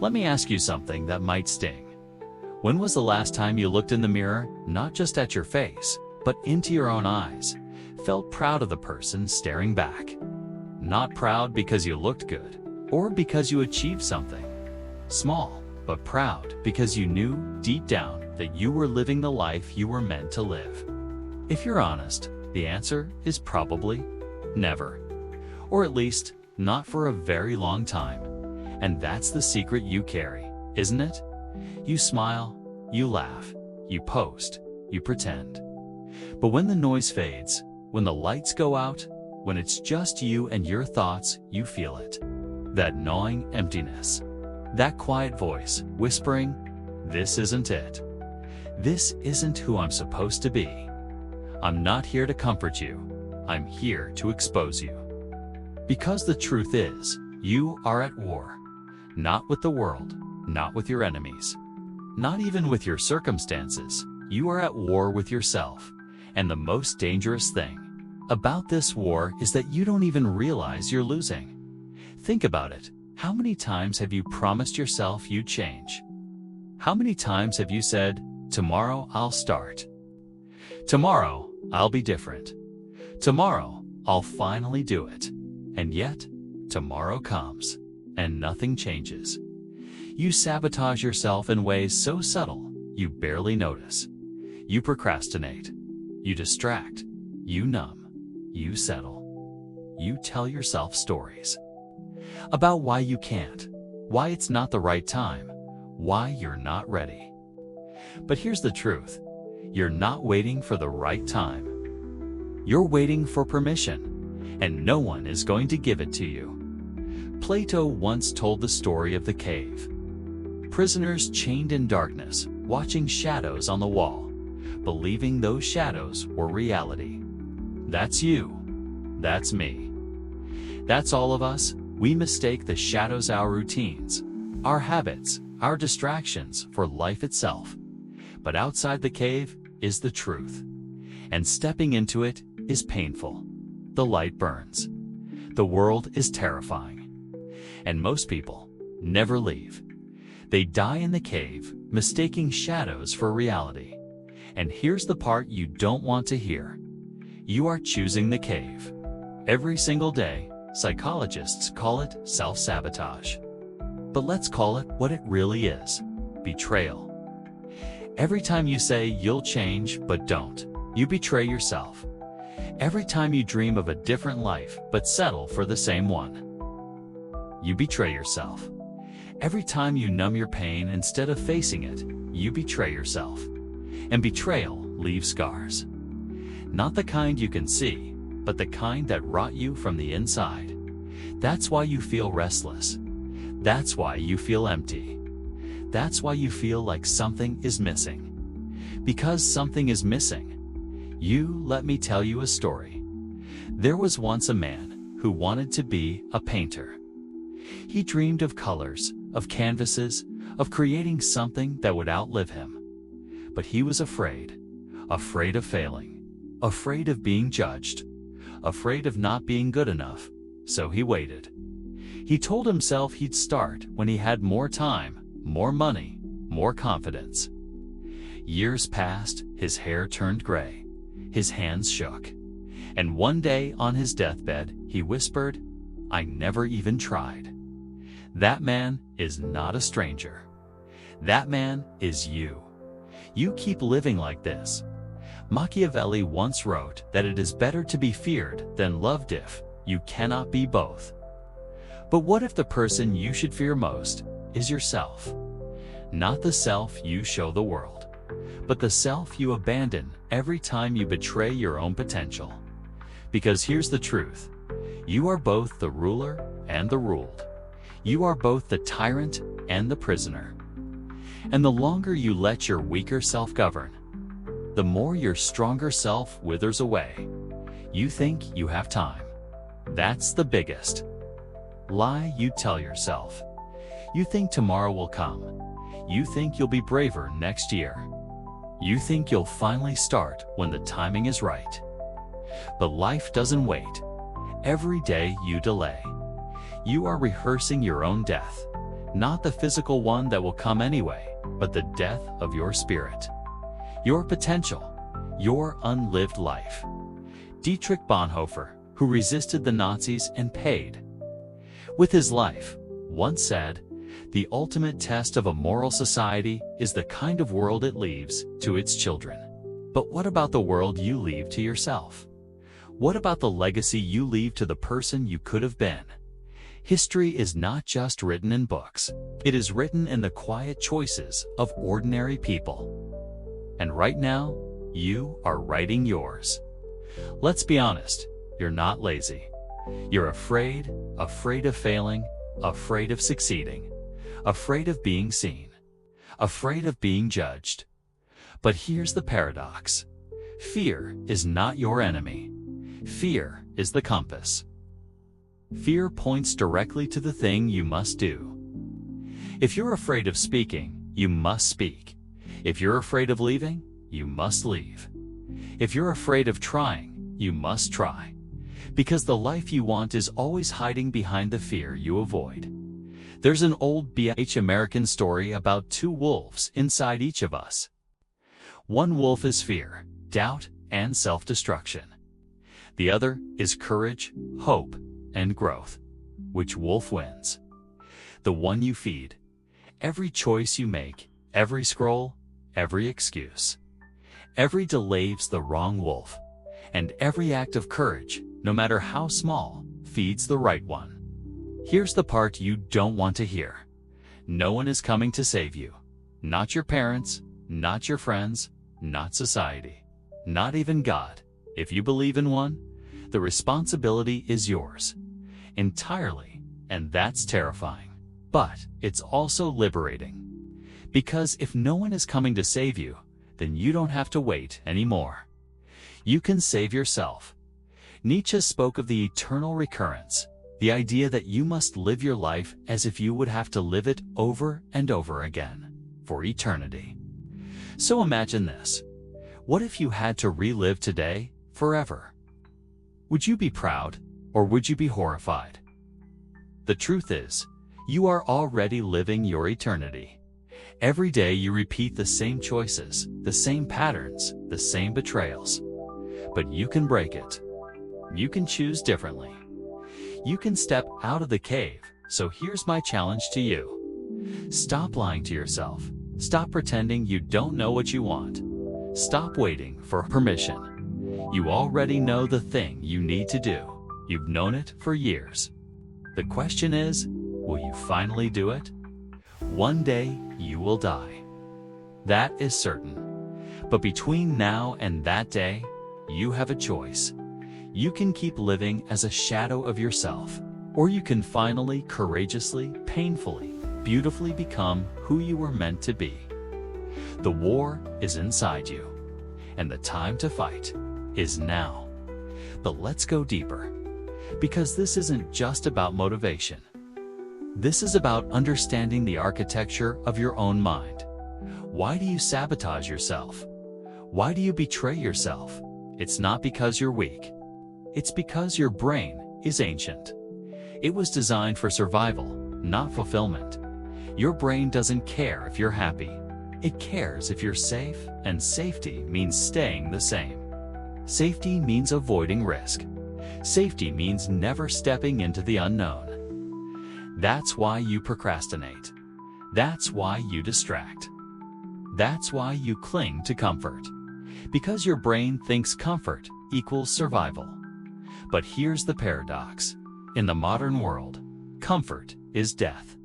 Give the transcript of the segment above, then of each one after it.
Let me ask you something that might sting. When was the last time you looked in the mirror, not just at your face, but into your own eyes, felt proud of the person staring back? Not proud because you looked good, or because you achieved something small, but proud because you knew deep down that you were living the life you were meant to live. If you're honest, the answer is probably never. Or at least, not for a very long time. And that's the secret you carry, isn't it? You smile, you laugh, you post, you pretend. But when the noise fades, when the lights go out, when it's just you and your thoughts, you feel it. That gnawing emptiness. That quiet voice whispering, "This isn't it. This isn't who I'm supposed to be." I'm not here to comfort you. I'm here to expose you. Because the truth is, you are at war. Not with the world, not with your enemies, not even with your circumstances. You are at war with yourself. And the most dangerous thing about this war is that you don't even realize you're losing. Think about it. How many times have you promised yourself you'd change? How many times have you said, "Tomorrow I'll start. Tomorrow I'll be different. Tomorrow I'll finally do it." And yet, tomorrow comes, and nothing changes. You sabotage yourself in ways so subtle, you barely notice. You procrastinate. You distract. You numb. You settle. You tell yourself stories about why you can't, why it's not the right time, why you're not ready. But here's the truth. You're not waiting for the right time. You're waiting for permission, and no one is going to give it to you. Plato once told the story of the cave. Prisoners chained in darkness, watching shadows on the wall, believing those shadows were reality. That's you. That's me. That's all of us. We mistake the shadows, our routines, our habits, our distractions for life itself. But outside the cave is the truth. And stepping into it is painful. The light burns. The world is terrifying. And most people never leave. They die in the cave, mistaking shadows for reality. And here's the part you don't want to hear. You are choosing the cave. Every single day, psychologists call it self-sabotage. But let's call it what it really is: betrayal. Every time you say you'll change but don't, you betray yourself. Every time you dream of a different life but settle for the same one, you betray yourself. Every time you numb your pain instead of facing it, you betray yourself. And betrayal leaves scars. Not the kind you can see, but the kind that rot you from the inside. That's why you feel restless. That's why you feel empty. That's why you feel like something is missing. Because something is missing. Let me tell you a story. There was once a man who wanted to be a painter. He dreamed of colors, of canvases, of creating something that would outlive him. But he was afraid of failing, afraid of being judged, afraid of not being good enough, so he waited. He told himself he'd start when he had more time, more money, more confidence. Years passed, his hair turned gray, his hands shook, and one day on his deathbed, he whispered, "I never even tried." That man is not a stranger. That man is you. You keep living like this. Machiavelli once wrote that it is better to be feared than loved if you cannot be both. But what if the person you should fear most is yourself? Not the self you show the world, but the self you abandon every time you betray your own potential. Because here's the truth. You are both the ruler and the ruled. You are both the tyrant and the prisoner. And the longer you let your weaker self govern, the more your stronger self withers away. You think you have time. That's the biggest lie you tell yourself. You think tomorrow will come. You think you'll be braver next year. You think you'll finally start when the timing is right. But life doesn't wait. Every day you delay, you are rehearsing your own death. not the physical one that will come anyway, but the death of your spirit, your potential, your unlived life. Dietrich Bonhoeffer, who resisted the Nazis and paid with his life, once said, "The ultimate test of a moral society is the kind of world it leaves to its children." But what about the world you leave to yourself? What about the legacy you leave to the person you could have been? History is not just written in books. It is written in the quiet choices of ordinary people. And right now, you are writing yours. Let's be honest, you're not lazy. You're afraid of failing, afraid of succeeding, afraid of being seen, afraid of being judged. But here's the paradox. Fear is not your enemy. Fear is the compass. Fear points directly to the thing you must do. If you're afraid of speaking, you must speak. If you're afraid of leaving, you must leave. If you're afraid of trying, you must try. Because the life you want is always hiding behind the fear you avoid. There's an old BH American story about two wolves inside each of us. One wolf is fear, doubt, and self-destruction. The other is courage, hope, and growth. Which wolf wins? The one you feed. Every choice you make, every scroll, every excuse, every delay's the wrong wolf, and every act of courage, no matter how small, feeds the right one. Here's the part you don't want to hear. No one is coming to save you. Not your parents, not your friends, not society, not even God. If you believe in one, the responsibility is yours entirely, and that's terrifying. But it's also liberating. Because if no one is coming to save you, then you don't have to wait anymore. You can save yourself. Nietzsche spoke of the eternal recurrence, the idea that you must live your life as if you would have to live it over and over again, for eternity. So imagine this. What if you had to relive today forever? Would you be proud, or would you be horrified? The truth is, you are already living your eternity. Every day you repeat the same choices, the same patterns, the same betrayals. But you can break it. You can choose differently. You can step out of the cave. So here's my challenge to you. Stop lying to yourself. Stop pretending you don't know what you want. Stop waiting for permission. You already know the thing you need to do. You've known it for years. The question is, will you finally do it? One day you will die. That is certain. But between now and that day, you have a choice. You can keep living as a shadow of yourself, or you can finally, courageously, painfully, beautifully become who you were meant to be. The war is inside you, and the time to fight is now. But let's go deeper, because this isn't just about motivation. This is about understanding the architecture of your own mind. Why do you sabotage yourself? Why do you betray yourself? It's not because you're weak. It's because your brain is ancient. It was designed for survival, not fulfillment. Your brain doesn't care if you're happy. It cares if you're safe, and safety means staying the same. Safety means avoiding risk. Safety means never stepping into the unknown. That's why you procrastinate. That's why you distract. That's why you cling to comfort. Because your brain thinks comfort equals survival. But here's the paradox. In the modern world, comfort is death.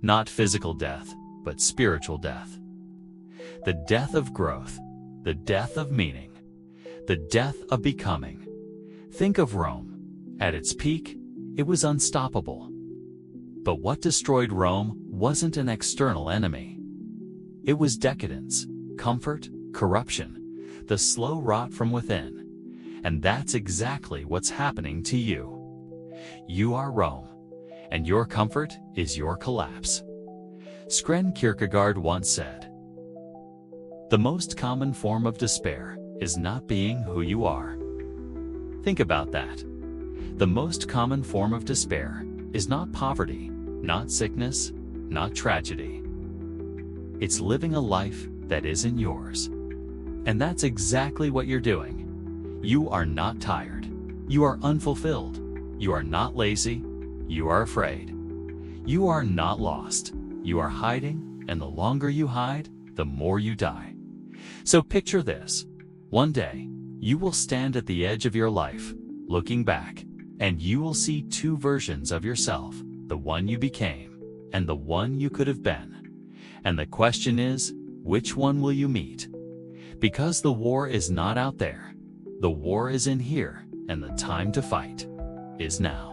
Not physical death, but spiritual death. The death of growth, the death of meaning, the death of becoming. Think of Rome. At its peak, it was unstoppable. But what destroyed Rome wasn't an external enemy. It was decadence, comfort, corruption, the slow rot from within. And that's exactly what's happening to you. You are Rome, and your comfort is your collapse. Søren Kierkegaard once said, "The most common form of despair is not being who you are." Think about that. The most common form of despair is not poverty, not sickness, not tragedy. It's living a life that isn't yours. And that's exactly what you're doing. You are not tired. You are unfulfilled. You are not lazy. You are afraid. You are not lost. You are hiding, and the longer you hide, the more you die. So picture this. One day, you will stand at the edge of your life, looking back, and you will see two versions of yourself, the one you became and the one you could have been. And the question is, which one will you meet? Because the war is not out there. The war is in here, and the time to fight is now.